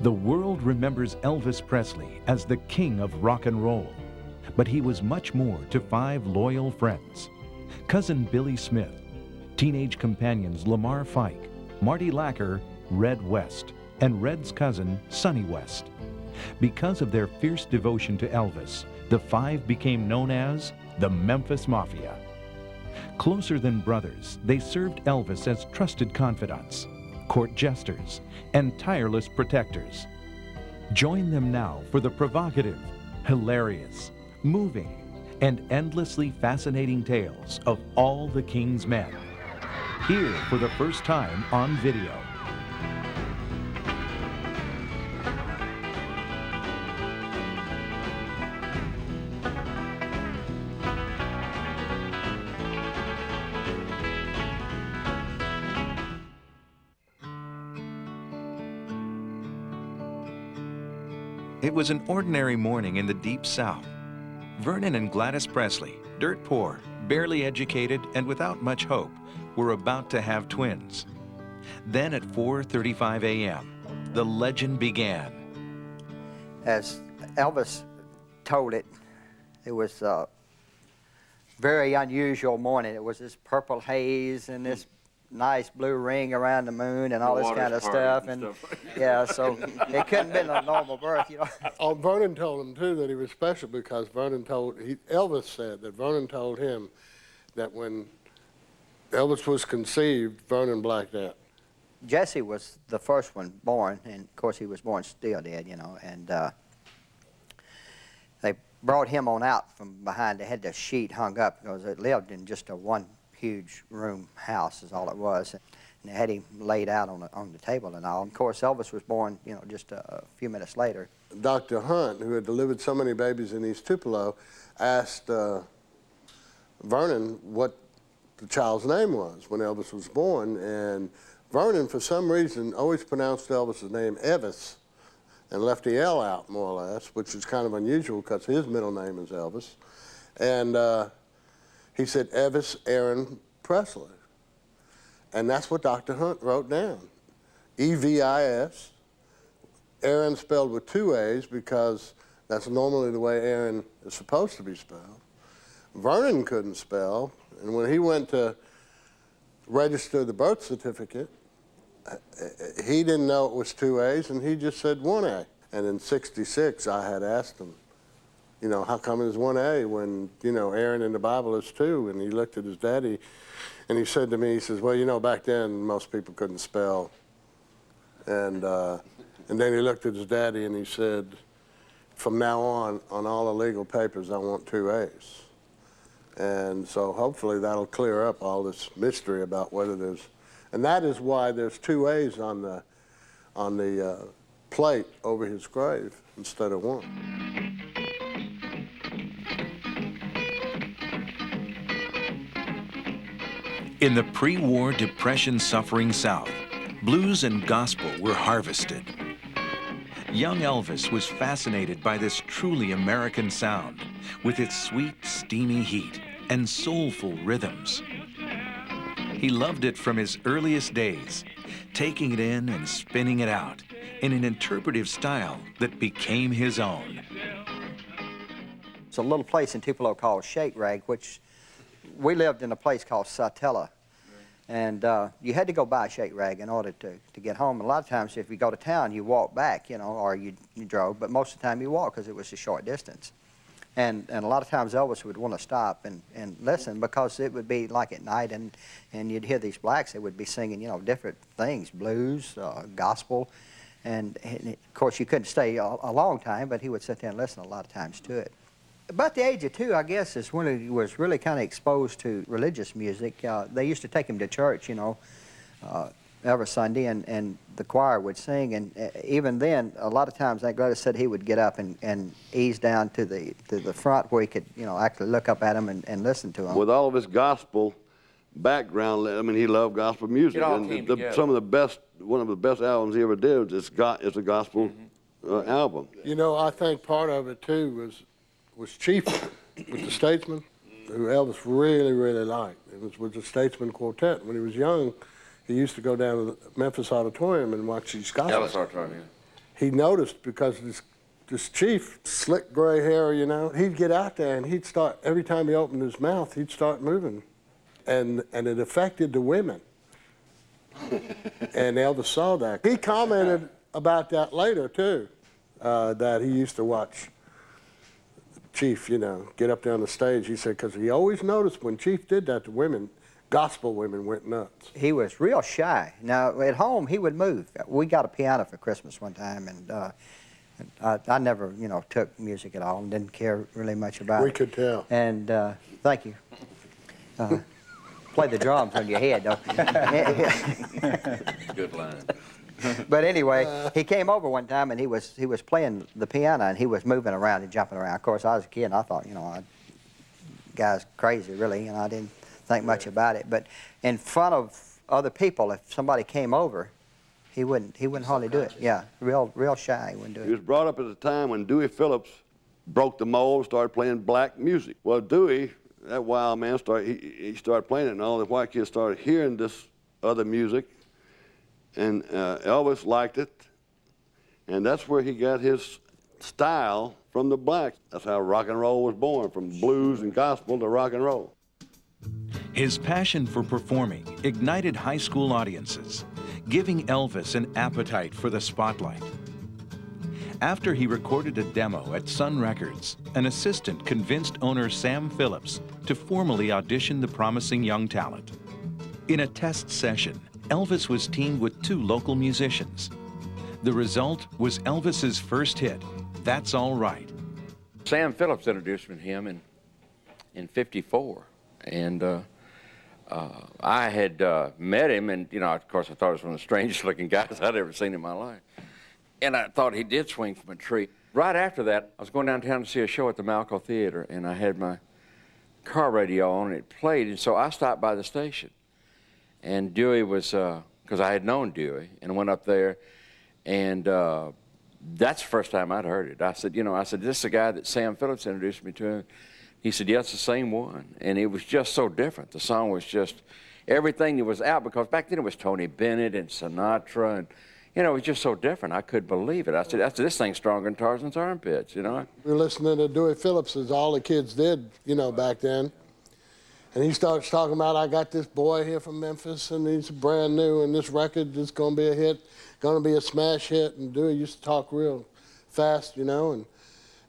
The world remembers Elvis Presley as the king of rock and roll, but he was much more to 5 loyal friends. Cousin Billy Smith, teenage companions Lamar Fike, Marty Lacker, Red West, and Red's cousin Sonny West. Because of their fierce devotion to Elvis, the 5 became known as the Memphis Mafia. Closer than brothers, they served Elvis as trusted confidants, court jesters, and tireless protectors. Join them now for the provocative, hilarious, moving, and endlessly fascinating tales of all the King's men. Here for the first time on video. It was an ordinary morning in the Deep South. Vernon and Gladys Presley, dirt poor, barely educated, and without much hope, were about to have twins. Then at 4:35 a.m., the legend began. As Elvis told it, it was a very unusual morning. It was this purple haze and this nice blue ring around the moon and all this kind of stuff. And yeah, so it couldn't have been a normal birth, you know. Oh, Vernon told him, too, that he was special because Elvis said that Vernon told him that when Elvis was conceived, Vernon blacked out. Jesse was the first one born, and of course he was born still dead, you know, and they brought him on out from behind. They had the sheet hung up because it lived in just a one huge room house is all it was, and they had him laid out on the table and all. Of course, Elvis was born, you know, just a few minutes later. Dr. Hunt, who had delivered so many babies in East Tupelo, asked Vernon what the child's name was when Elvis was born, and Vernon, for some reason, always pronounced Elvis's name Elvis and left the L out, more or less, which is kind of unusual because his middle name is Elvis. And he said Elvis Aaron Presley. And that's what Dr. Hunt wrote down. E-V-I-S. Aaron spelled with 2 A's because that's normally the way Aaron is supposed to be spelled. Vernon couldn't spell, and when he went to register the birth certificate, he didn't know it was 2 A's, and he just said 1 A. And in '66, I had asked him, you know, how come it's 1 A when, you know, Aaron in the Bible is 2? And he looked at his daddy, and he said to me, he says, well, you know, back then, most people couldn't spell. And then he looked at his daddy, and he said, from now on all the legal papers, I want 2 A's. And so hopefully that'll clear up all this mystery about whether there's, and that is why there's 2 A's on the plate over his grave instead of 1. In the pre-war depression-suffering South, blues and gospel were harvested. Young Elvis was fascinated by this truly American sound, with its sweet, steamy heat and soulful rhythms. He loved it from his earliest days, taking it in and spinning it out in an interpretive style that became his own. It's a little place in Tupelo called Shake Rag, which we lived in a place called Satella. And you had to go by Shake Rag in order to get home. And a lot of times, if you go to town, you walk back, you know, or you drove. But most of the time, you walk because it was a short distance. And a lot of times, Elvis would want to stop and listen because it would be like at night, and you'd hear these blacks that would be singing, you know, different things, blues, gospel. And of course, you couldn't stay a long time, but he would sit there and listen a lot of times to it. About the age of 2, I guess, is when he was really kind of exposed to religious music. They used to take him to church, you know, every Sunday, and the choir would sing. And even then, a lot of times, Aunt Gladys said he would get up and ease down to the front where he could, you know, actually look up at them and listen to them. With all of his gospel background, I mean, he loved gospel music. It all and came some of the best, one of the best albums he ever did is a gospel album. You know, I think part of it, too, was Chief with the Statesman, who Elvis really, really liked. It was with the Statesman Quartet. When he was young, he used to go down to the Memphis Auditorium and watch these gospel. Elvis Auditorium, yeah. he noticed because this chief, slick gray hair, you know, he'd get out there and he'd start, every time he opened his mouth, he'd start moving. And it affected the women. And Elvis saw that. He commented about that later, too, that he used to watch Chief, you know, get up there on the stage. He said, because he always noticed when Chief did that, the women, gospel women, went nuts. He was real shy. Now, at home, he would move. We got a piano for Christmas one time, and I never, you know, took music at all and didn't care really much about it. We could tell. And thank you. Play the drums on your head, though. Good line. But anyway, he came over one time and he was playing the piano and he was moving around and jumping around. Of course, I was a kid and I thought, you know, guy's crazy, really, and I didn't think much about it. But in front of other people, if somebody came over, he wouldn't hardly do it. Yeah, real shy. He wouldn't do it. He was brought up at a time when Dewey Phillips broke the mold, started playing black music. Well, Dewey, that wild man, he started playing it, and all the white kids started hearing this other music. And Elvis liked it, and that's where he got his style from the blacks. That's how rock and roll was born, from blues and gospel to rock and roll. His passion for performing ignited high school audiences, giving Elvis an appetite for the spotlight. After he recorded a demo at Sun Records, an assistant convinced owner Sam Phillips to formally audition the promising young talent. In a test session, Elvis was teamed with 2 local musicians. The result was Elvis's first hit, That's All Right. Sam Phillips introduced me to him in '54, and I had met him, and you know, of course, I thought he was one of the strangest looking guys I'd ever seen in my life. And I thought he did swing from a tree. Right after that, I was going downtown to see a show at the Malco Theater, and I had my car radio on, and it played, and so I stopped by the station. And Dewey was, because I had known Dewey, and went up there, and that's the first time I'd heard it. I said, you know, this is the guy that Sam Phillips introduced me to. He said, yeah, it's the same one. And it was just so different. The song was just, everything that was out, because back then it was Tony Bennett and Sinatra, and, you know, it was just so different. I couldn't believe it. I said, this thing's stronger than Tarzan's armpits, you know? We were listening to Dewey Phillips, as all the kids did, you know, back then. And he starts talking about, I got this boy here from Memphis, and he's brand new, and this record is going to be a hit, going to be a smash hit. And Dewey used to talk real fast, you know,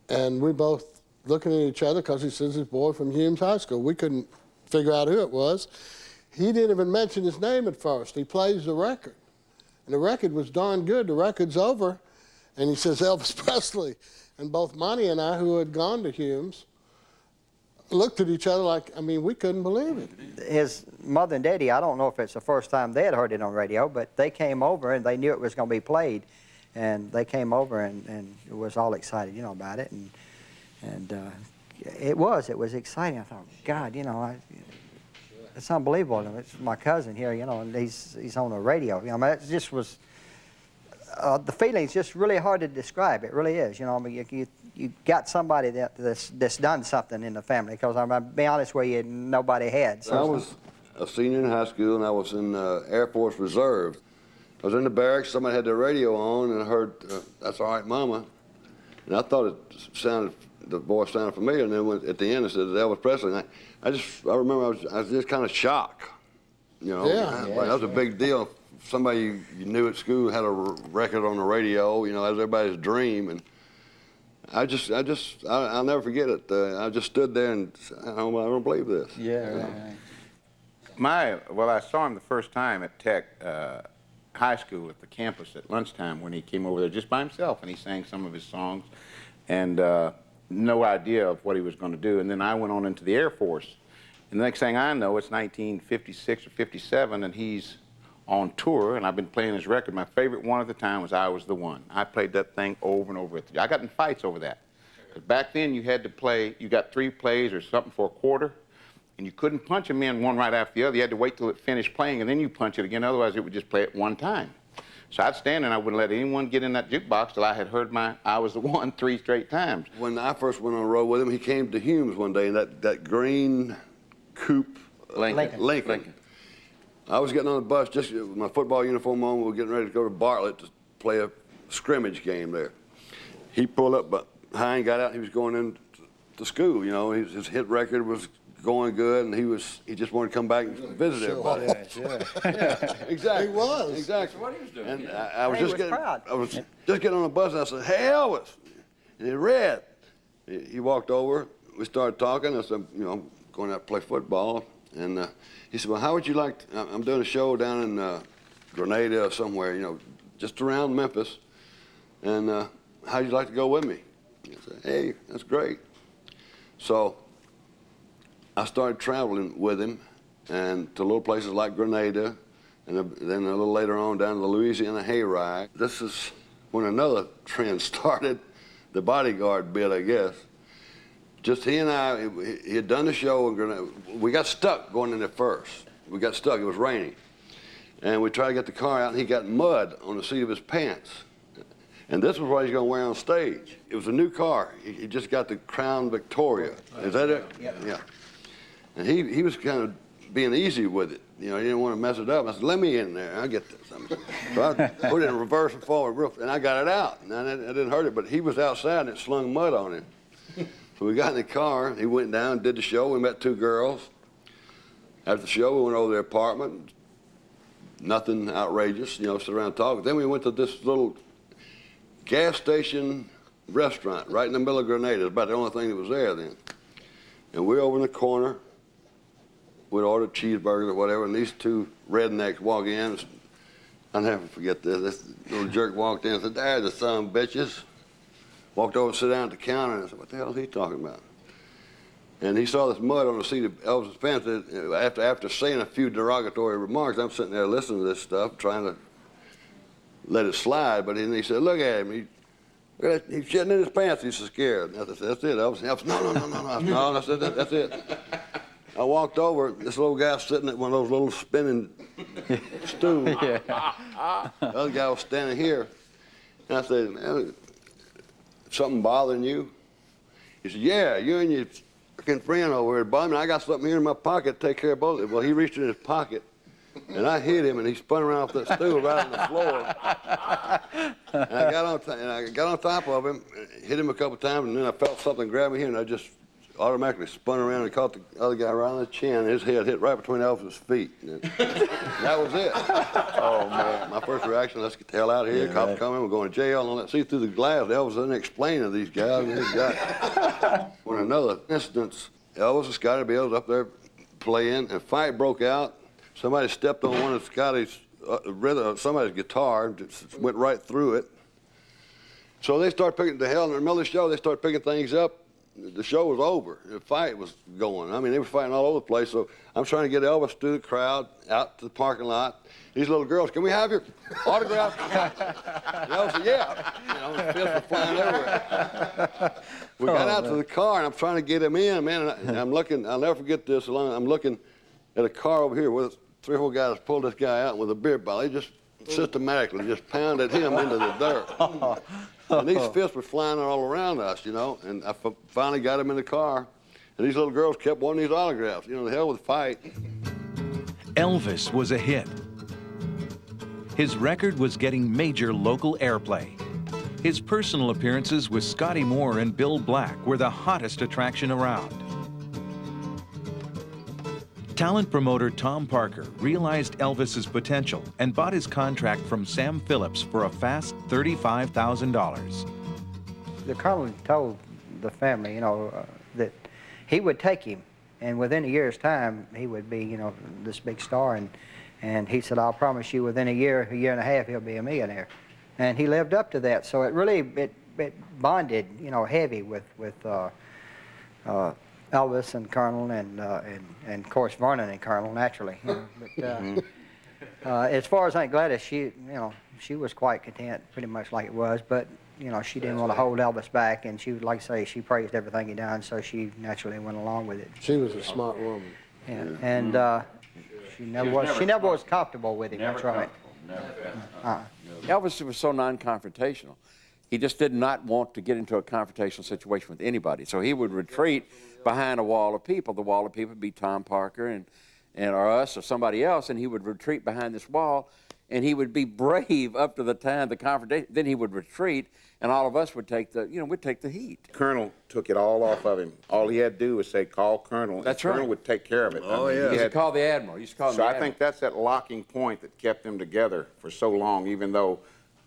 and we both looking at each other because he says his boy from Humes High School. We couldn't figure out who it was. He didn't even mention his name at first. He plays the record, and the record was darn good. The record's over, and he says, Elvis Presley. And both Monty and I, who had gone to Humes, looked at each other like, I mean, we couldn't believe it. His mother and daddy, I don't know if it's the first time they had heard it on radio, but they came over and they knew it was going to be played. And they came over and was all excited, you know, about it. And it was exciting. I thought, God, you know, it's unbelievable. It's my cousin here, you know, and he's on the radio. You know, it just was, the feeling's just really hard to describe. It really is, you know. I mean, you got somebody that's done something in the family, because I'm going to be honest with you, nobody had. So I was a senior in high school, and I was in Air Force Reserve. I was in the barracks, somebody had the radio on, and I heard, That's All Right, Mama. And I thought the voice sounded familiar, and then at the end it said Elvis Presley. And I remember I was just kind of shocked, you know. Yeah. That was a big deal. Somebody you knew at school had a record on the radio, you know, that was everybody's dream. And I'll never forget it. I just stood there and I don't believe this. yeah. Well, I saw him the first time at Tech High School at the campus at lunchtime when he came over there just by himself, and he sang some of his songs, and no idea of what he was going to do. And then I went on into the Air Force, and the next thing I know, it's 1956 or 57, and he's on tour, and I've been playing his record. My favorite one at the time was I Was the One. I played that thing over and over. I got in fights over that. Back then, you had to play, you got 3 plays or something for a quarter, and you couldn't punch them in one right after the other. You had to wait till it finished playing, and then you punch it again. Otherwise, it would just play it one time. So I'd stand there, and I wouldn't let anyone get in that jukebox till I had heard my I Was the One 3 straight times. When I first went on the road with him, he came to Humes one day in that green coupe Lincoln. I was getting on the bus, just with my football uniform on. We were getting ready to go to Bartlett to play a scrimmage game there. He pulled up behind, got out, he was going into school, you know, his hit record was going good, and he just wanted to come back and visit everybody. Yeah, exactly. He was. Exactly. That's what he was doing. And I was He just was getting, proud. I was just getting on the bus, and I said, "Hey, Elvis," and he read. He walked over. We started talking. I said, "You know, I'm going out to play football," and he said, "Well, how would you like to, I'm doing a show down in Grenada or somewhere, you know, just around Memphis, and how'd you like to go with me?" I said, "Hey, that's great." So I started traveling with him, and to little places like Grenada, and then a little later on down to the Louisiana hayride. This is when another trend started, the bodyguard bit, I guess. Just he and I, he had done the show in Grenada. We got stuck going in there first. We got stuck, it was raining. And we tried to get the car out, and he got mud on the seat of his pants. And this was what he's going to wear on stage. It was a new car. He just got the Crown Victoria. Is that it? Yeah. And he was kind of being easy with it. You know, he didn't want to mess it up. I said, "Let me in there, I'll get this." So I put it in reverse and forward, and I got it out. And I didn't hurt it, but he was outside and it slung mud on him. So we got in the car, he went down, did the show, we met two girls. After the show, we went over to their apartment. Nothing outrageous, you know, sit around talking. Then we went to this little gas station restaurant right in the middle of Grenada. It's about the only thing that was there then. And we're over in the corner. We'd ordered cheeseburgers or whatever, and these two rednecks walk in. I'll never forget this. This little jerk walked in and said, "There's the son of bitches." Walked over and sat down at the counter, and I said, "What the hell is he talking about?" And he saw this mud on the seat of Elvis's pants. After saying a few derogatory remarks, I'm sitting there listening to this stuff, trying to let it slide. But then he said, "Look at him. He's shitting in his pants. He's so scared." And I said, "That's it, Elvis." No. I said, "That's it." I walked over. This little guy sitting at one of those little spinning stools. The other guy was standing here. And I said, "Man, something bothering you?" He said, "Yeah, you and your freaking friend over here bothering me. I got something here in my pocket to take care of both of it." Well, he reached in his pocket, and I hit him, and he spun around off that stool right on the floor. And I got on top of him, hit him a couple times, and then I felt something grab me here, and I just automatically spun around and caught the other guy right on the chin, and his head hit right between Elvis's feet. And that was it. Oh, man. My first reaction, let's get the hell out of here. Cops coming, we're going to jail and all that. See through the glass, Elvis didn't explain to these guys. And these guys. When another instance, Elvis and Scotty Bill was up there playing, and a fight broke out. Somebody stepped on one of Scotty's, somebody's guitar, and just went right through it. So they started picking, the hell, in the middle of the show, they started picking things up. The show was over. The fight was going. I mean, they were fighting all over the place. So I'm trying to get Elvis through the crowd, out to the parking lot. These little girls, "Can we have your autograph?" And Elvis said, "Yeah." You know, his fists were flying everywhere. We got out to the car, and I'm trying to get him in, man. And I'm looking, I'll never forget this. I'm looking at a car over here with 3 or 4 guys pulled this guy out with a beer bottle. They just systematically just pounded him into the dirt. And these fists were flying all around us, you know, and I finally got him in the car, and these little girls kept wanting these autographs. You know, the hell with the fight. Elvis was a hit. His record was getting major local airplay. His personal appearances with Scotty Moore and Bill Black were the hottest attraction around. Talent promoter Tom Parker realized Elvis's potential and bought his contract from Sam Phillips for a fast $35,000. The colonel told the family, you know, that he would take him, and within a year's time, he would be, you know, this big star. And he said, "I'll promise you, within a year and a half, he'll be a millionaire." And he lived up to that. So it really it bonded, you know, heavy with Elvis and Colonel and of course Vernon and Colonel, naturally. You know. But as far as Aunt Gladys, she was quite content, pretty much like it was. But you know, she didn't want to hold Elvis back, and she would, like I say, she praised everything he done, so she naturally went along with it. She was a smart woman. Yeah, and she never was comfortable with him. That's right. Elvis was so non-confrontational. He just did not want to get into a confrontational situation with anybody. So he would retreat behind a wall of people. The wall of people would be Tom Parker and or us or somebody else, and he would retreat behind this wall and he would be brave up to the time the confrontation. Then he would retreat, and all of us would take the, we'd take the heat. Colonel took it all off of him. All he had to do was say, call Colonel. That's and right. Colonel would take care of it. Oh, I mean, yeah. He used to call the Admiral. He used to call him So the I Admiral. think that's that locking point that kept them together for so long, even though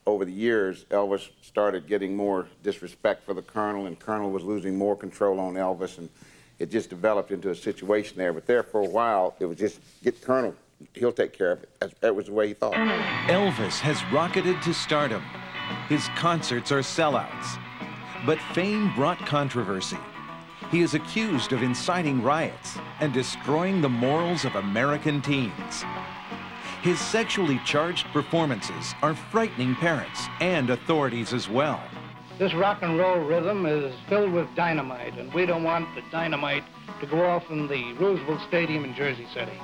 over the years, Elvis started getting more disrespect for the Colonel, and Colonel was losing more control on Elvis, and it just developed into a situation there. But there for a while, it was just, get Colonel, he'll take care of it. That was the way he thought. Elvis has rocketed to stardom. His concerts are sellouts. But fame brought controversy. He is accused of inciting riots and destroying the morals of American teens. His sexually charged performances are frightening parents and authorities as well. This rock and roll rhythm is filled with dynamite, and we don't want the dynamite to go off in the Roosevelt Stadium in Jersey City.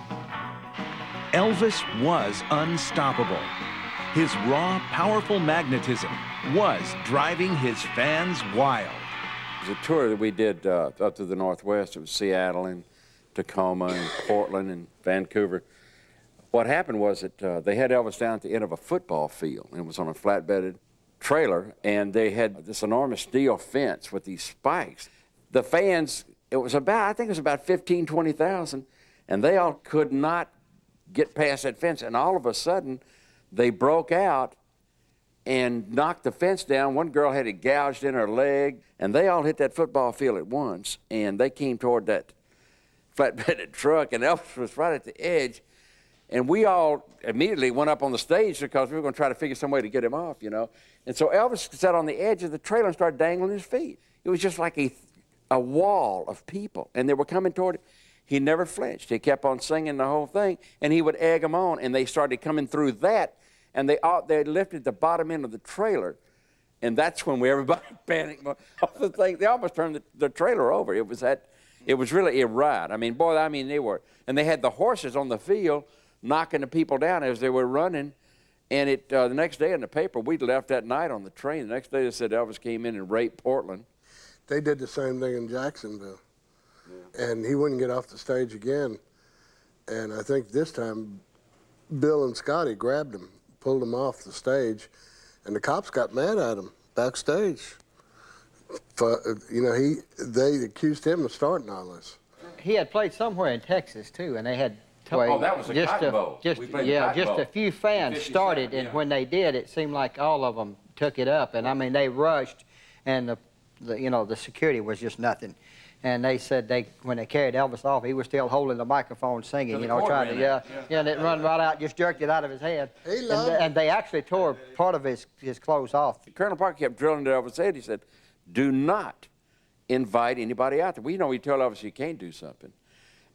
Elvis was unstoppable. His raw, powerful magnetism was driving his fans wild. It was a tour that we did up to the Northwest. It was Seattle and Tacoma and Portland and Vancouver. What happened was that they had Elvis down at the end of a football field, and it was on a flatbedded trailer, and they had this enormous steel fence with these spikes. The fans, it was about, I think it was about 15, 20,000, and they all could not get past that fence, and all of a sudden, they broke out and knocked the fence down. One girl had it gouged in her leg, and they all hit that football field at once, and they came toward that flatbedded truck, and Elvis was right at the edge. And we all immediately went up on the stage because we were going to try to figure some way to get him off, And so Elvis sat on the edge of the trailer and started dangling his feet. It was just like a wall of people, and they were coming toward him. He never flinched. He kept on singing the whole thing, and he would egg them on, and they started coming through that, and they lifted the bottom end of the trailer, and that's when everybody panicked off the thing. They almost turned the trailer over. It was really a riot. I mean, boy, they were, and they had the horses on the field knocking the people down as they were running. And the next day in the paper, we'd left that night on the train. The next day they said Elvis came in and raped Portland. They did the same thing in Jacksonville. Yeah. And he wouldn't get off the stage again. And I think this time, Bill and Scotty grabbed him, pulled him off the stage, and the cops got mad at him backstage. They accused him of starting all this. He had played somewhere in Texas, too, and they had that was a Cotton Bowl. just a few fans started, and when they did, it seemed like all of them took it up. And I mean, they rushed, and the security was just nothing. And they said when they carried Elvis off, he was still holding the microphone singing, trying to, and it run right out, just jerked it out of his head. And they actually tore part of his clothes off. Colonel Parker kept drilling to Elvis' head. He said, "Do not invite anybody out there." Well, he told Elvis you can't do something.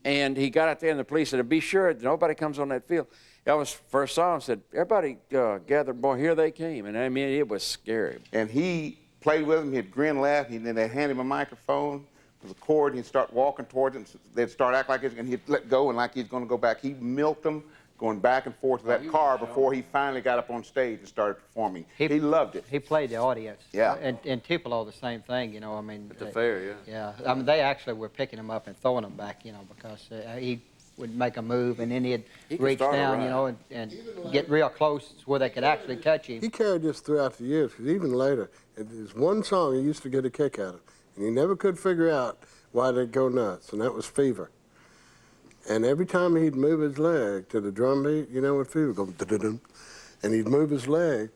And he got out there, and the police said, "Be sure that nobody comes on that field." Elvis first saw him, said, "Everybody gathered, boy, here they came." And I mean, it was scary. And he played with them. He'd grin, laugh, and then they'd hand him a microphone with a cord, and he'd start walking towards it, and they'd start acting like and he'd let go, and like he's going to go back. He milked them, going back and forth to that car before he finally got up on stage and started performing. He loved it. He played the audience. Yeah. And Tupelo the same thing, I mean. At the fair, yeah. Yeah. I mean, they actually were picking him up and throwing him back, because he would make a move, and then he'd reach down, and get real close where they could actually touch him. He carried this throughout the years, because even later, there's one song he used to get a kick out of, and he never could figure out why they'd go nuts, and that was Fever. And every time he'd move his leg to the drum beat, with Fever, go da-da-dum, and he'd move his leg,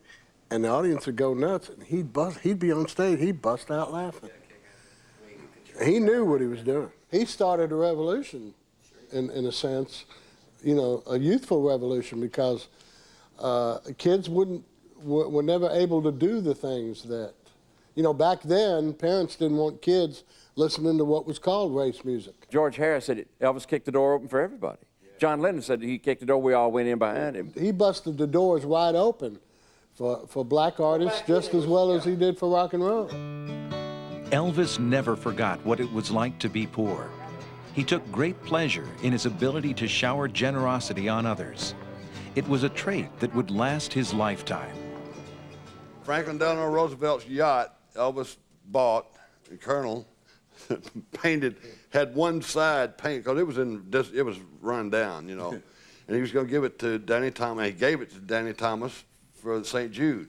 and the audience would go nuts, and he'd be on stage, he'd bust out laughing. He knew what he was doing. He started a revolution, in a sense, a youthful revolution, because kids were never able to do the things that, back then, parents didn't want kids listening to what was called race music. George Harris said Elvis kicked the door open for everybody. John Lennon said he kicked the door, we all went in behind him. He busted the doors wide open for black artists just as well as he did for rock and roll. Elvis never forgot what it was like to be poor. He took great pleasure in his ability to shower generosity on others. It was a trait that would last his lifetime. Franklin Delano Roosevelt's yacht, Elvis bought, the Colonel painted, had one side painted, because it was run down, and and he was going to give it to Danny Thomas. He gave it to Danny Thomas for St. Jude.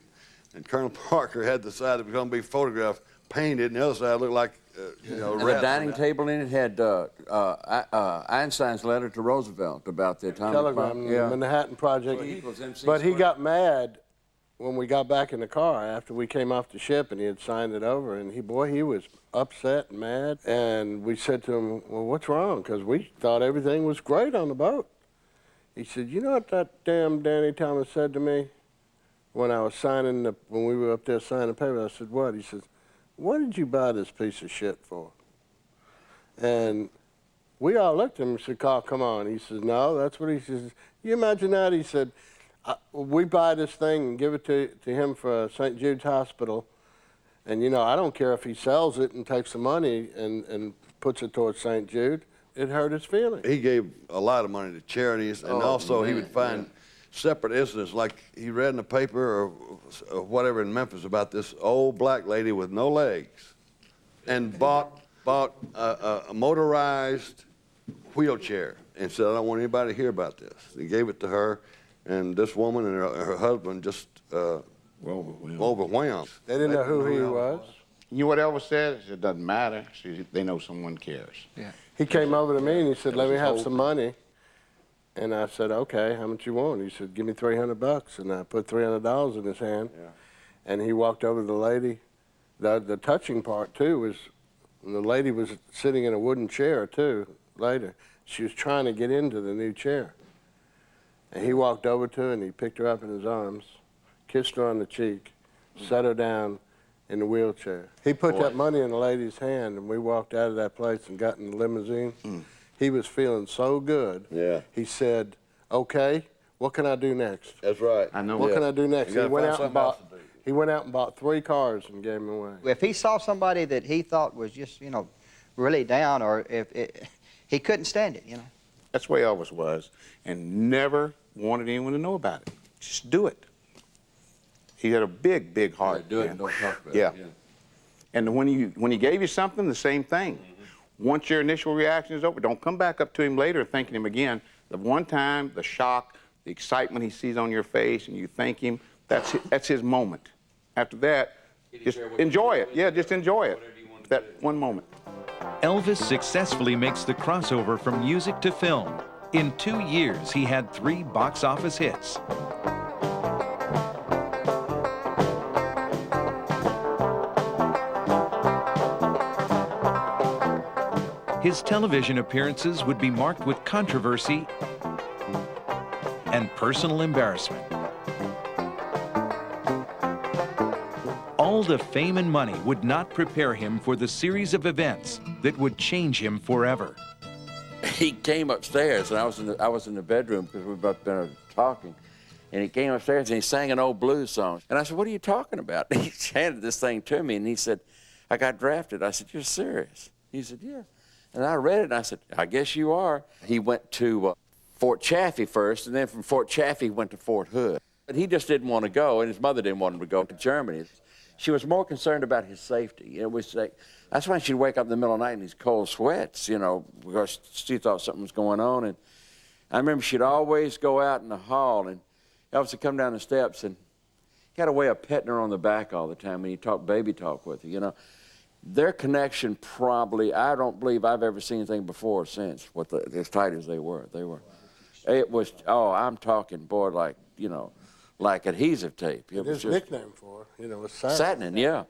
And Colonel Parker had the side that was going to be photographed painted, and the other side looked like, you know, And the dining table in it had Einstein's letter to Roosevelt about the atomic Telegram, bomb. the Manhattan Project. Well, he was MC But he Square. got mad when we got back in the car after we came off the ship and he had signed it over. And he was upset and mad. And we said to him, well, what's wrong? Because we thought everything was great on the boat. He said, you know what that damn Danny Thomas said to me when I was when we were up there signing the paper? I said, what? He says, what did you buy this piece of shit for? And we all looked at him and said, Carl, come on. He says, no, that's what he says. You imagine that? He said, we buy this thing and give it to him for St. Jude's Hospital. And, you know, I don't care if he sells it and takes the money and puts it towards St. Jude. It hurt his feelings. He gave a lot of money to charities, and also he would find separate incidents, like he read in the paper or whatever in Memphis about this old black lady with no legs, and bought a motorized wheelchair and said, I don't want anybody to hear about this. He gave it to her, and this woman and her husband just overwhelmed. They didn't know who he was. You know what Elvis said? He said, it doesn't matter. They know someone cares. Yeah. He came over to me and he said, let me have some money. And I said, okay, how much you want? He said, give me $300. And I put $300 in his hand. Yeah. And he walked over to the lady. The touching part, too, was the lady was sitting in a wooden chair, too, later. She was trying to get into the new chair. And he walked over to her and he picked her up in his arms, kissed her on the cheek, set her down in the wheelchair. He put that money in the lady's hand, and we walked out of that place and got in the limousine. He was feeling so good. Yeah. He said, okay, what can I do next? That's right. I know. What can I do next? You gotta He went find out and something else bought. to do. He went out and bought 3 cars and gave them away. If he saw somebody that he thought was just, you know, really down, or he couldn't stand it, you know. That's the way Elvis was, and never wanted anyone to know about it. Just do it. He had a big, big heart. Do it and don't talk about Yeah. it. Yeah. And when he gave you something, the same thing. Once your initial reaction is over, don't come back up to him later thanking him again. The one time, the shock, the excitement he sees on your face, and you thank him, that's his moment. After that, just enjoy it. Yeah, just enjoy it. That one moment. Elvis successfully makes the crossover from music to film. In 2 years, he had 3 box office hits. His television appearances would be marked with controversy and personal embarrassment. All the fame and money would not prepare him for the series of events that would change him forever. He came upstairs, and I was in the bedroom because we were about been talking, and he came upstairs and he sang an old blues song. And I said, "What are you talking about?" And he handed this thing to me, and he said, "I got drafted." I said, "You're serious?" He said, "Yeah." And I read it, and I said, "I guess you are." He went to Fort Chaffee first, and then from Fort Chaffee he went to Fort Hood. But he just didn't want to go, and his mother didn't want him to go to Germany. She was more concerned about his safety. It was like, that's why she'd wake up in the middle of the night in these cold sweats, you know, because she thought something was going on. And I remember she'd always go out in the hall, and Elvis would come down the steps, and he had a way of petting her on the back all the time, and he'd talk baby talk with her, you know. Their connection probably, I don't believe I've ever seen anything before or since, as tight as they were. It was, I'm talking, boy, like, you know, like adhesive tape. It was His just nickname for her, you know, was Satin. satinin, yeah.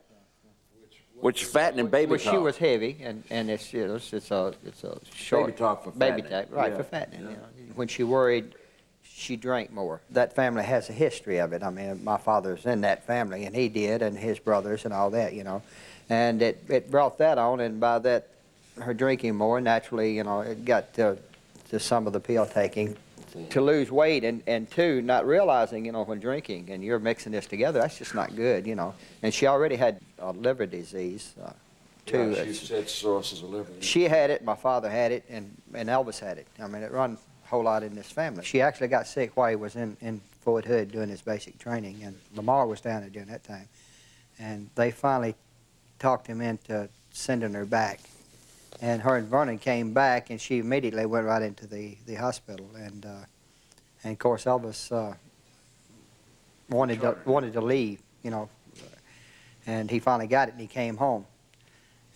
Which fattening baby Well, talk. she was heavy, and it's, you know, it's a short Baby talk for baby fattening. type, right, Yeah. for fattening. You know. When she worried, she drank more. That family has a history of it. I mean, my father's in that family, and he did, and his brothers and all that, you know. And it brought that on, and by that, her drinking more, naturally, you know, it got to some of the pill taking to lose weight, and two, not realizing, you know, when drinking and you're mixing this together, that's just not good, you know. And she already had liver disease, too. Yeah, she had cirrhosis of liver. She had it, my father had it, and Elvis had it. I mean, it run a whole lot in this family. She actually got sick while he was in Fort Hood doing his basic training, and Lamar was down there during that time. And they finally talked him into sending her back. And her and Vernon came back, and she immediately went right into the hospital. And And of course, Elvis wanted to leave, you know, and he finally got it, and he came home.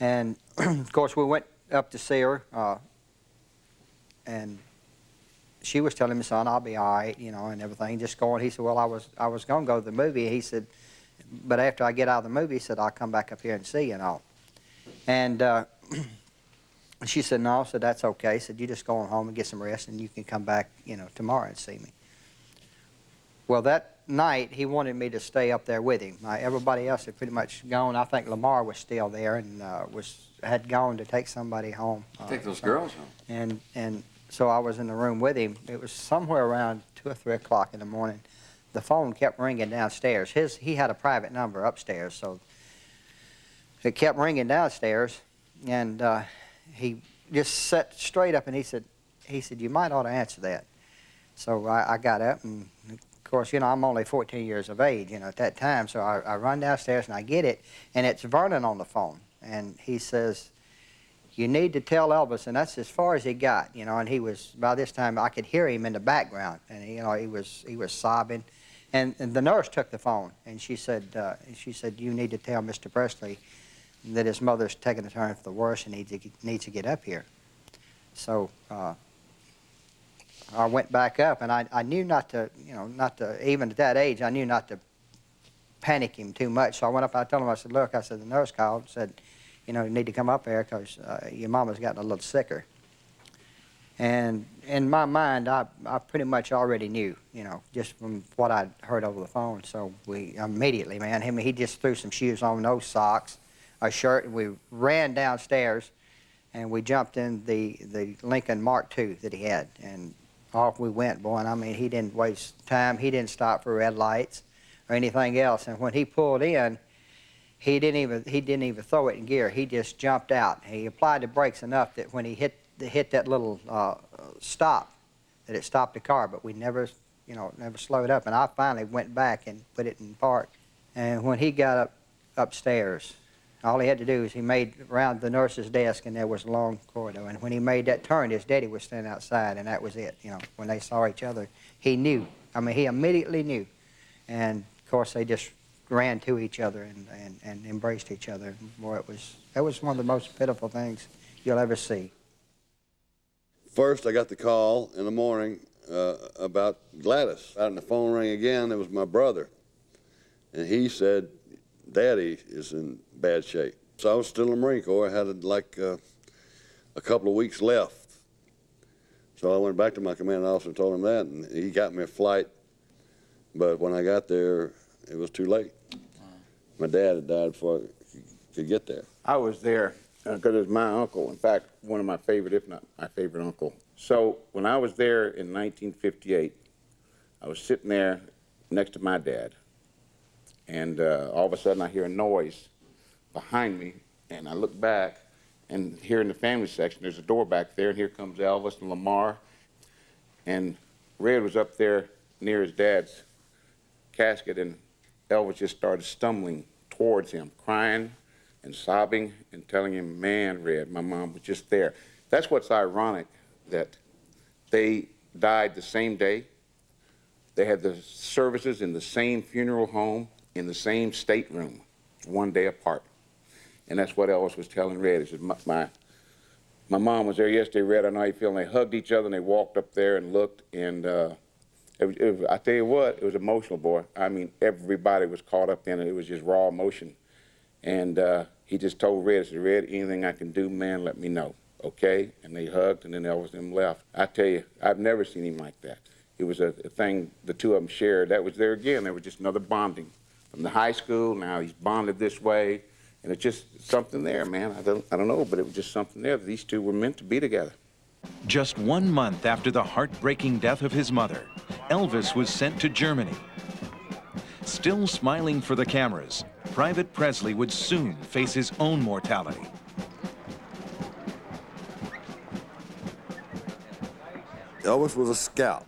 And of course, we went up to see her, and she was telling me, son, I'll be all right, you know, and everything, just going. He said, well, I was going to go to the movie. He said, but after I get out of the movie, he said, I'll come back up here and see you and all. And she said, no. I said, that's okay. He said, you just go on home and get some rest, and you can come back, you know, tomorrow and see me. Well, that night, he wanted me to stay up there with him. Everybody else had pretty much gone. I think Lamar was still there and had gone to take somebody home. Take those girls home. And so I was in the room with him. It was somewhere around 2 or 3 o'clock in the morning. The phone kept ringing downstairs. He had a private number upstairs, so it kept ringing downstairs, and he just sat straight up, and he said, you might ought to answer that. So I got up, and of course, you know, I'm only 14 years of age, you know, at that time, so I run downstairs and I get it, and it's Vernon on the phone, and he says, you need to tell Elvis, and that's as far as he got, you know, and he was, by this time, I could hear him in the background, and, you know, he was sobbing, and the nurse took the phone, and she said, you need to tell Mr. Presley that his mother's taking a turn for the worse and needs to get up here. So I went back up, and I knew not to, you know, even at that age, I knew not to panic him too much. So I went up, I told him, I said, look, I said, the nurse called and said, you know, you need to come up there because your mama's gotten a little sicker. And in my mind, I pretty much already knew, you know, just from what I'd heard over the phone. So we immediately, man, he just threw some shoes on, no socks, a shirt, and we ran downstairs, and we jumped in the Lincoln Mark II that he had, and off we went, boy. And I mean, he didn't waste time. He didn't stop for red lights or anything else. And when he pulled in, he didn't even throw it in gear. He just jumped out. He applied the brakes enough that when he hit that little stop, that it stopped the car. But we never slowed up. And I finally went back and put it in park. And when he got upstairs, all he had to do is he made around the nurse's desk, and there was a long corridor. And when he made that turn, his daddy was standing outside, and that was it. You know, when they saw each other, he knew. I mean, he immediately knew. And of course, they just ran to each other and embraced each other. Boy, that was one of the most pitiful things you'll ever see. First, I got the call in the morning about Gladys. Out, and the phone rang again. It was my brother, and he said, Daddy is in bad shape. So I was still in the Marine Corps. I had like a couple of weeks left. So I went back to my commanding officer and told him that, and he got me a flight. But when I got there, it was too late. My dad had died before I could get there. I was there because it was my uncle. In fact, one of my favorite, if not my favorite uncle. So when I was there in 1958, I was sitting there next to my dad. And all of a sudden, I hear a noise behind me, and I look back, and here in the family section, there's a door back there, and here comes Elvis and Lamar. And Red was up there near his dad's casket, and Elvis just started stumbling towards him, crying and sobbing and telling him, man, Red, my mom was just there. That's what's ironic, that they died the same day. They had the services in the same funeral home, in the same stateroom, one day apart. And that's what Elvis was telling Red. He said, my mom was there yesterday, Red, I know how you feel. And they hugged each other, and they walked up there and looked, and I tell you what, it was emotional, boy. I mean, everybody was caught up in it. It was just raw emotion. And he just told Red, he said, Red, anything I can do, man, let me know, okay? And they hugged, and then Elvis and them left. I tell you, I've never seen him like that. It was a thing the two of them shared. That was there again. There was just another bonding. From the high school, now he's bonded this way, and it's just something there, man. I don't know, but it was just something there that these two were meant to be together. Just 1 month after the heartbreaking death of his mother, Elvis was sent to Germany. Still smiling for the cameras, Private Presley would soon face his own mortality. Elvis was a scout.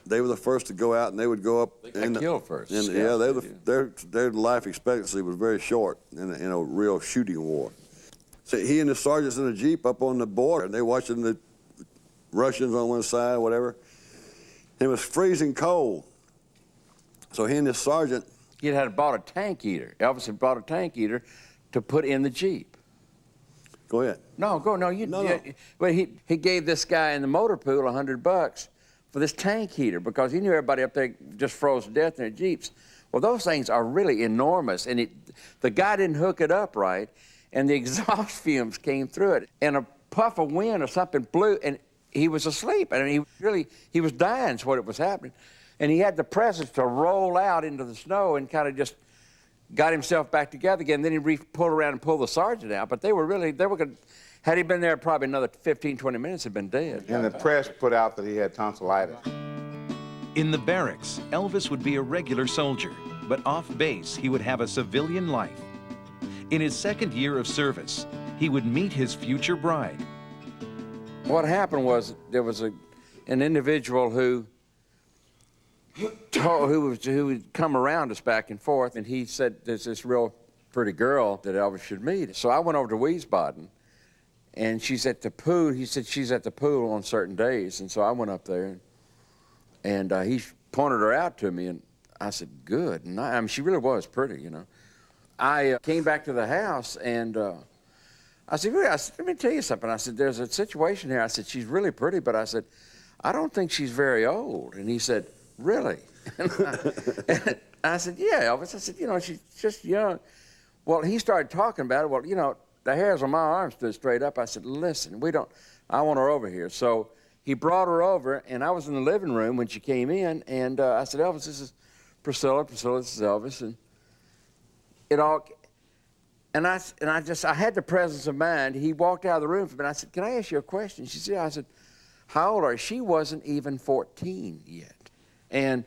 They were the first to go out, and they would go up. They got killed first. Yeah, their life expectancy was very short in a real shooting war. So he and the sergeants in a Jeep up on the border, and they watching the Russians on one side, whatever. It was freezing cold. So he and this sergeant. He had bought a tank heater. Elvis had bought a tank heater to put in the Jeep. Go ahead. No, go, no, you, No, yeah, no. But he gave this guy in the motor pool $100 for this tank heater because he knew everybody up there just froze to death in their Jeeps. Well, those things are really enormous, and the guy didn't hook it up right, and the exhaust fumes came through it, and a puff of wind or something blew, and he was asleep, and he was dying is what it was happening. And he had the presence to roll out into the snow and kind of just got himself back together again. Then he pulled around and pulled the sergeant out, but they were good. Had he been there, probably another 15, 20 minutes, he'd been dead. And the press put out that he had tonsillitis. In the barracks, Elvis would be a regular soldier, but off base, he would have a civilian life. In his second year of service, he would meet his future bride. What happened was there was an individual who would come around us back and forth, and he said there's this real pretty girl that Elvis should meet. So I went over to Wiesbaden, and she's at the pool. He said she's at the pool on certain days, and so I went up there, and he pointed her out to me, and I said, good. And I mean, she really was pretty, you know. I came back to the house, and I said, let me tell you something. I said, there's a situation here. I said, she's really pretty, but I said, I don't think she's very old. And he said, really? And I said, yeah, Elvis. I said, you know, she's just young. Well, he started talking about it. Well, you know, the hairs on my arm stood straight up. I said, listen, I want her over here. So he brought her over, and I was in the living room when she came in, and I said, Elvis, this is Priscilla. Priscilla, this is Elvis. And I had the presence of mind. He walked out of the room for me, and I said, can I ask you a question? She said, I said, how old are you? She wasn't even 14 yet. And,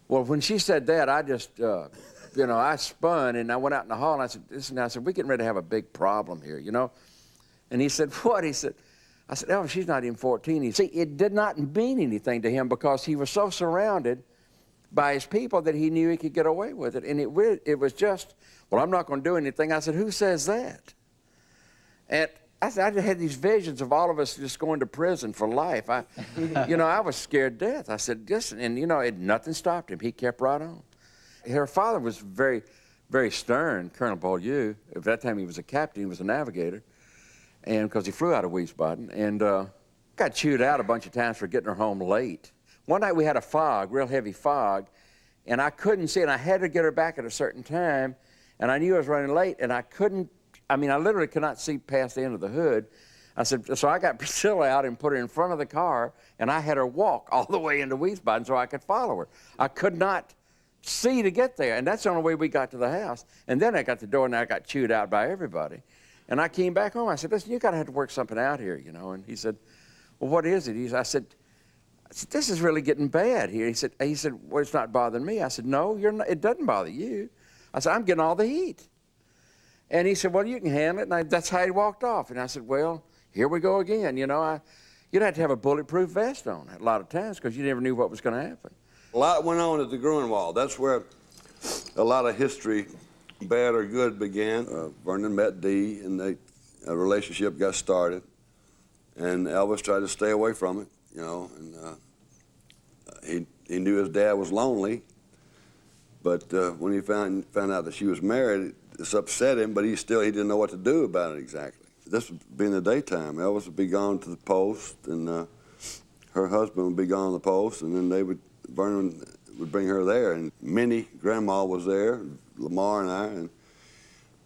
well, when she said that, I just, you know, I spun, and I went out in the hall, and I said, listen, we're getting ready to have a big problem here, you know? And he said, what? I said, Elvis, she's not even 14. See, it did not mean anything to him because he was so surrounded by his people that he knew he could get away with it. And it was just, well, I'm not going to do anything. I said, who says that? And I just had these visions of all of us just going to prison for life. You know, I was scared to death. I said, listen, and you know, nothing stopped him. He kept right on. Her father was very, very stern, Colonel Beaulieu. At that time, he was a captain. He was a navigator, and because he flew out of Wiesbaden, and got chewed out a bunch of times for getting her home late. One night we had a fog, real heavy fog, and I couldn't see, and I had to get her back at a certain time, and I knew I was running late, and I literally could not see past the end of the hood. I said, so I got Priscilla out and put her in front of the car, and I had her walk all the way into Wiesbaden so I could follow her. I could not see to get there, and that's the only way we got to the house. And then I got the door, and I got chewed out by everybody. And I came back home. I said, listen, you got to have to work something out here, you know. And he said, well, what is it? I said, this is really getting bad here. He said, well, it's not bothering me. I said, no, it doesn't bother you. I said, I'm getting all the heat. And he said, well, you can handle it. And that's how he walked off. And I said, well, here we go again. You know, you'd have to have a bulletproof vest on a lot of times because you never knew what was going to happen. A lot went on at the Grunwald. That's where a lot of history, bad or good, began. Vernon met Dee, and a relationship got started. And Elvis tried to stay away from it, you know. And he knew his dad was lonely. But when he found out that she was married, this upset him, but he didn't know what to do about it exactly. This would be in the daytime. Elvis would be gone to the post, and her husband would be gone to the post, and then Vernon would bring her there, and Minnie, Grandma, was there, Lamar and I, and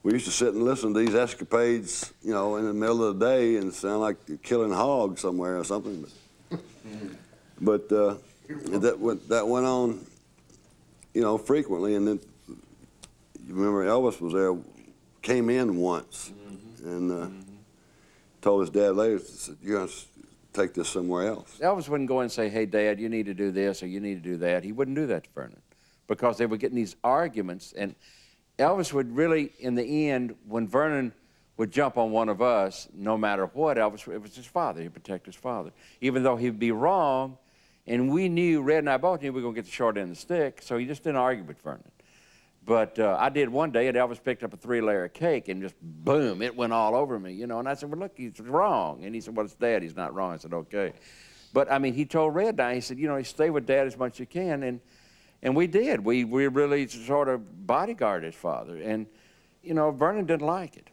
we used to sit and listen to these escapades, you know, in the middle of the day, and sound like you're killing hogs somewhere or something. But that went on, you know, frequently, and then you remember Elvis was there, came in once, and told his dad later, said, you're going to take this somewhere else. Elvis wouldn't go and say, hey, Dad, you need to do this or you need to do that. He wouldn't do that to Vernon because they were getting these arguments. And Elvis would really, in the end, when Vernon would jump on one of us, no matter what, it was his father. He'd protect his father. Even though he'd be wrong, and we knew, Red and I both knew we were going to get the short end of the stick, so he just didn't argue with Vernon. But I did one day, and Elvis picked up a 3-layer cake, and just boom, it went all over me, you know. And I said, well, look, he's wrong. And he said, well, it's Dad, he's not wrong. I said, okay. But I mean, he told Red and I, he said, you know, stay with Dad as much as you can, and we did. We really sort of bodyguarded his father, and you know, Vernon didn't like it.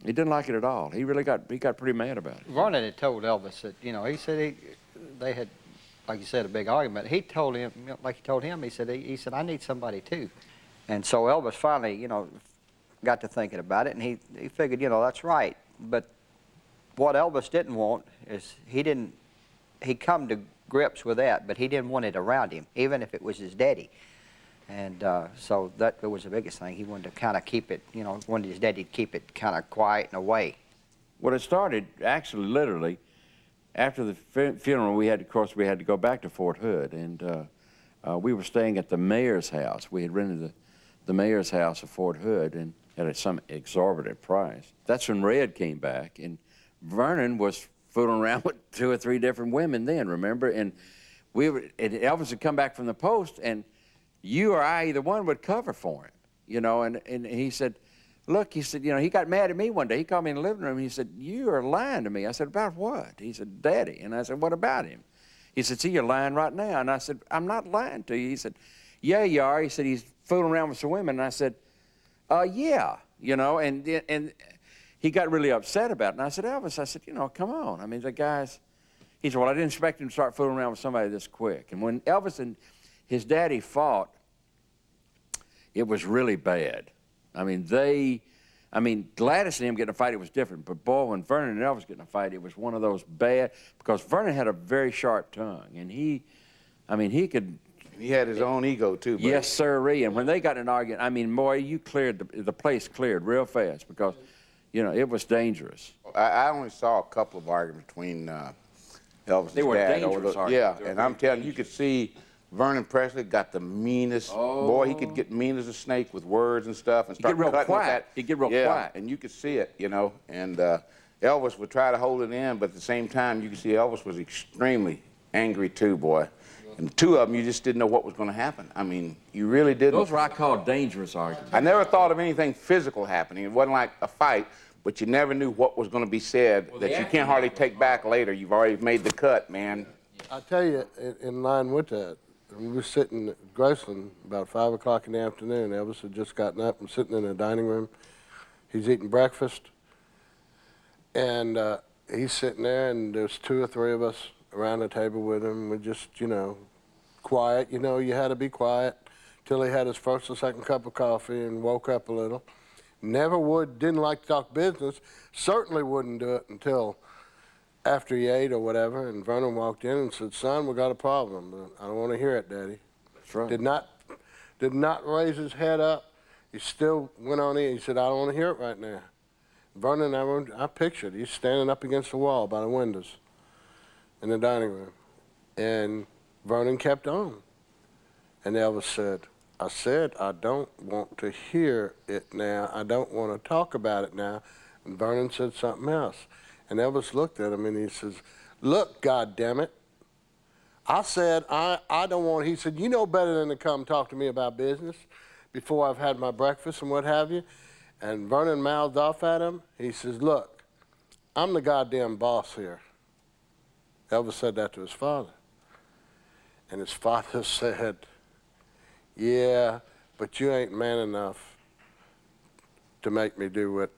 He didn't like it at all. He got pretty mad about it. Vernon had told Elvis that, you know, he said they had, like you said, a big argument. He told him, you know, like he told him, he said, I need somebody too. And so Elvis finally, you know, got to thinking about it, and he figured, you know, that's right. But what Elvis didn't want is he come to grips with that, but he didn't want it around him, even if it was his daddy. And so that was the biggest thing. He wanted to kind of keep it, you know, wanted his daddy to keep it kind of quiet and away. Well, it started actually literally after the funeral. We had to go back to Fort Hood, and we were staying at the mayor's house. We had rented the mayor's house of Fort Hood, and at some exorbitant price. That's when Red came back, and Vernon was fooling around with 2 or 3 different women then, remember? And Elvis had come back from the post, and you or I, either one, would cover for him, you know, and he said, look, he said, you know, he got mad at me one day. He called me in the living room, and he said, you are lying to me. I said, about what? He said, Daddy. And I said, what about him? He said, see, you're lying right now. And I said, I'm not lying to you. He said, yeah, you are. He said, he's fooling around with some women. And I said, yeah, you know, and he got really upset about it. And I said, Elvis, I said, you know, come on. I mean, the guy's, he said, well, I didn't expect him to start fooling around with somebody this quick. And when Elvis and his daddy fought, it was really bad. I mean, Gladys and him getting a fight, it was different. But boy, when Vernon and Elvis getting a fight, it was one of those bad, because Vernon had a very sharp tongue. And he could. He had his own ego, too, buddy. Yes, sirree. And when they got in an argument, I mean, boy, you cleared, the place cleared real fast, because, you know, it was dangerous. I only saw a couple of arguments between Elvis and They were Dad. dangerous arguments. Yeah, and I'm telling you, you could see Vernon Presley got the meanest. Oh. Boy, he could get mean as a snake with words and stuff, and start He'd get real cutting with quiet. that. He'd get real yeah, quiet. And you could see it, you know. And Elvis would try to hold it in, but at the same time, you could see Elvis was extremely angry too, boy. And the 2 of them, you just didn't know what was going to happen. I mean, you really didn't. Those were I call dangerous arguments. I never thought of anything physical happening. It wasn't like a fight, but you never knew what was going to be said that you can't hardly take back later. You've already made the cut, man. I tell you, in line with that, we were sitting at Graceland about 5 o'clock in the afternoon. Elvis had just gotten up and sitting in the dining room. He's eating breakfast, and he's sitting there, and there's 2 or 3 of us around the table with him. We're just, you know, quiet. You know, you had to be quiet till he had his first or second cup of coffee and woke up a little. Didn't like to talk business. Certainly wouldn't do it until after he ate or whatever. And Vernon walked in and said, son, we got a problem. I don't want to hear it, Daddy. That's right. Did not raise his head up. He still went on in. He said, I don't want to hear it right now. Vernon, I pictured, he's standing up against the wall by the windows in the dining room. And Vernon kept on. And Elvis said, I don't want to hear it now. I don't want to talk about it now. And Vernon said something else. And Elvis looked at him and he says, look, goddammit. I said, I don't want, he said, you know better than to come talk to me about business before I've had my breakfast and what have you. And Vernon mouthed off at him. He says, look, I'm the goddamn boss here. Elvis said that to his father. And his father said, yeah, but you ain't man enough to make me do it.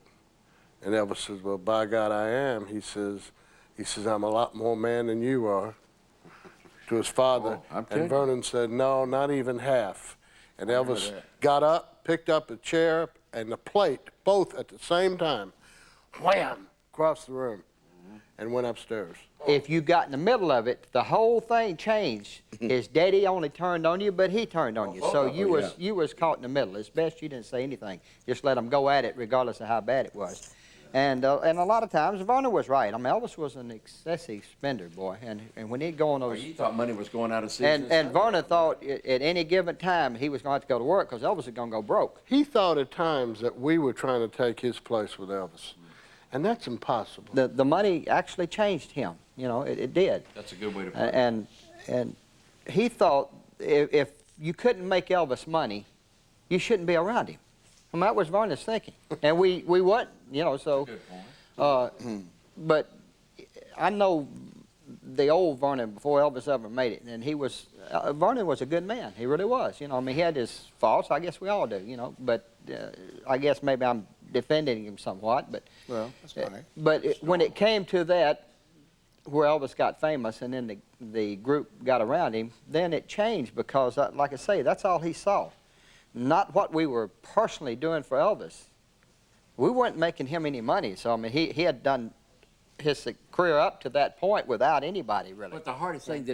And Elvis says, well, by God, I am. He says, I'm a lot more man than you are, to his father. And Vernon said, no, not even half. And Elvis got up, picked up a chair and the plate, both at the same time, wham, across the room, and went upstairs. If you got in the middle of it, the whole thing changed. His daddy only turned on you, but he turned on you. So you was caught in the middle. It's best you didn't say anything. Just let them go at it regardless of how bad it was. And a lot of times, Vernon was right. I mean, Elvis was an excessive spender, boy. And when he'd go on those... You thought money was going out of season? And Vernon thought at any given time he was going to have to go to work because Elvis was going to go broke. He thought at times that we were trying to take his place with Elvis. And that's impossible. The money actually changed him. You know, it did. That's a good way to put it. And he thought if you couldn't make Elvis money, you shouldn't be around him. I mean, that was Vernon's thinking. And we wasn't, you know, so... Good point. But I know the old Vernon before Elvis ever made it. And he was, Vernon was a good man. He really was. You know, I mean, he had his faults. I guess we all do, you know. But I guess maybe I'm defending him somewhat. But, Well, that's right. But when it came to that, where Elvis got famous and then the group got around him, then it changed because, like I say, that's all he saw. Not what we were personally doing for Elvis. We weren't making him any money. So, I mean, he had done his career up to that point without anybody, really. But the hardest thing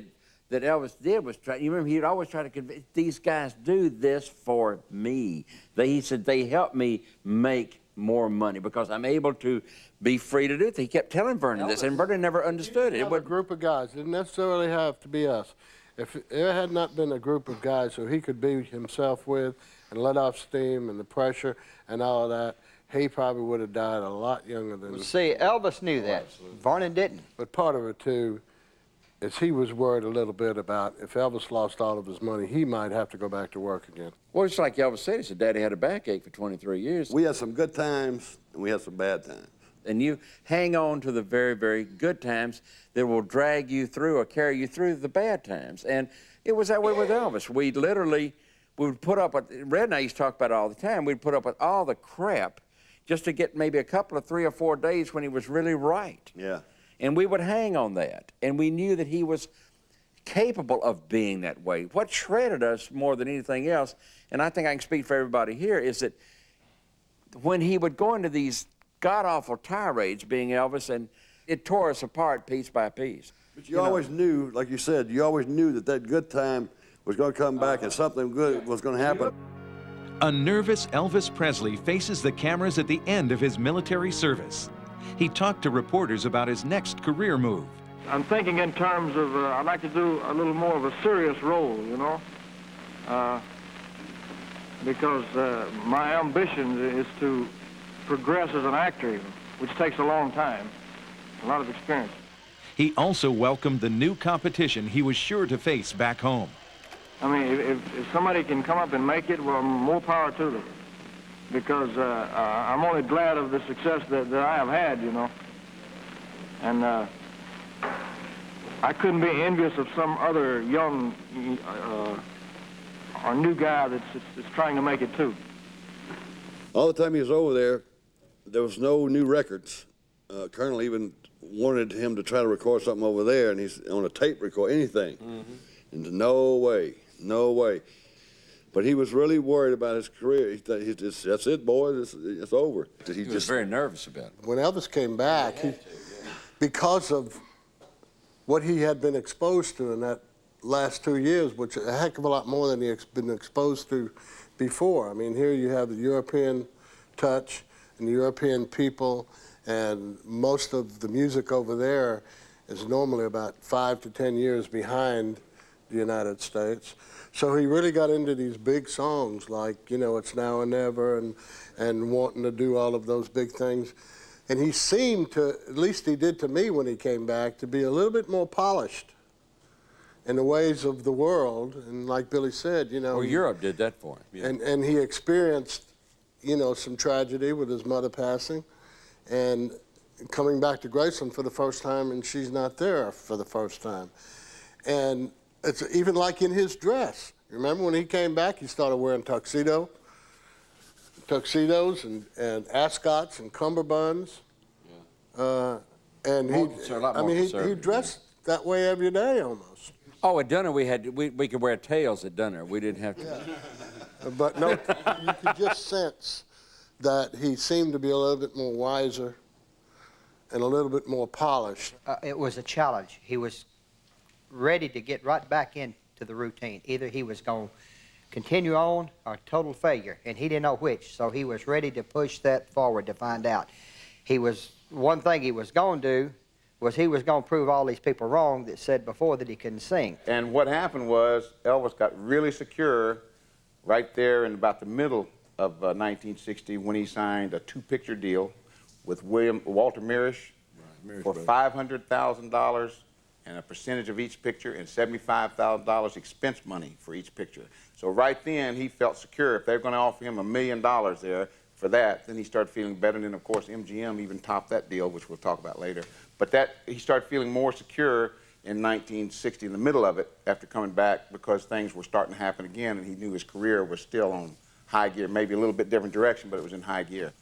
that Elvis did was try, you remember he'd always try to convince, these guys do this for me. He said, they help me make more money because I'm able to be free to do it. He kept telling Vernon this, and Vernon never understood it. A group of guys. It didn't necessarily have to be us. If it had not been a group of guys who he could be himself with and let off steam and the pressure and all of that, he probably would have died a lot younger than... See, Elvis knew that. Vernon didn't. But part of it, too, is he was worried a little bit about if Elvis lost all of his money, he might have to go back to work again. Well, it's like Elvis said. He said, Daddy had a backache for 23 years. We had some good times, and we had some bad times. And you hang on to the very, very good times that will drag you through or carry you through the bad times. And it was that way with Elvis. We would put up with, Red and I used to talk about it all the time, we'd put up with all the crap just to get maybe a couple of 3 or 4 days when he was really right. Yeah. And we would hang on that. And we knew that he was capable of being that way. What shredded us more than anything else, and I think I can speak for everybody here, is that when he would go into these god-awful tirades, being Elvis, and it tore us apart piece by piece. But you always knew, like you said, you always knew that that good time was going to come back and something good was going to happen. A nervous Elvis Presley faces the cameras at the end of his military service. He talked to reporters about his next career move. I'm thinking in terms of, I'd like to do a little more of a serious role, you know, because my ambition is to progress as an actor, which takes a long time, a lot of experience. He also welcomed the new competition he was sure to face back home. I mean, if somebody can come up and make it, well, more power to them, because I'm only glad of the success that I have had, you know, and I couldn't be envious of some other young or new guy that's trying to make it too. All the time he was over there was no new records. Colonel even wanted him to try to record something over there, and he's on a tape record, anything. And no way, no way. But he was really worried about his career. He thought, that's it, boys, it's over. He was very nervous about it. When Elvis came back, because of what he had been exposed to in that last 2 years, which is a heck of a lot more than he had been exposed to before. I mean, here you have the European touch and the European people, and most of the music over there is normally about 5 to 10 years behind the United States. So he really got into these big songs like, you know, It's Now or Never, and wanting to do all of those big things. And he seemed to, at least he did to me when he came back, to be a little bit more polished in the ways of the world. And like Billy said, you know. Well, Europe did that for him. Yeah. And he experienced, you know, some tragedy with his mother passing and coming back to Graceland for the first time, and she's not there for the first time. And it's even like in his dress. Remember when he came back, he started wearing tuxedos and ascots and cummerbunds. Yeah. And he dressed that way every day almost. Oh, at dinner we could wear tails at dinner. We didn't have to. Yeah. But no, you could just sense that he seemed to be a little bit more wiser and a little bit more polished. It was a challenge. He was ready to get right back into the routine. Either he was going to continue on or total failure, and he didn't know which, so he was ready to push that forward to find out. One thing he was going to do was he was going to prove all these people wrong that said before that he couldn't sing. And what happened was Elvis got really secure right there in about the middle of 1960 when he signed a 2-picture deal with Walter Mirisch for $500,000 and a percentage of each picture and $75,000 expense money for each picture. So right then he felt secure. If they're going to offer him $1 million there for that, then he started feeling better. And then of course MGM even topped that deal, which we'll talk about later. But he started feeling more secure in 1960, in the middle of it, after coming back, because things were starting to happen again, and he knew his career was still on high gear, maybe a little bit different direction, but it was in high gear.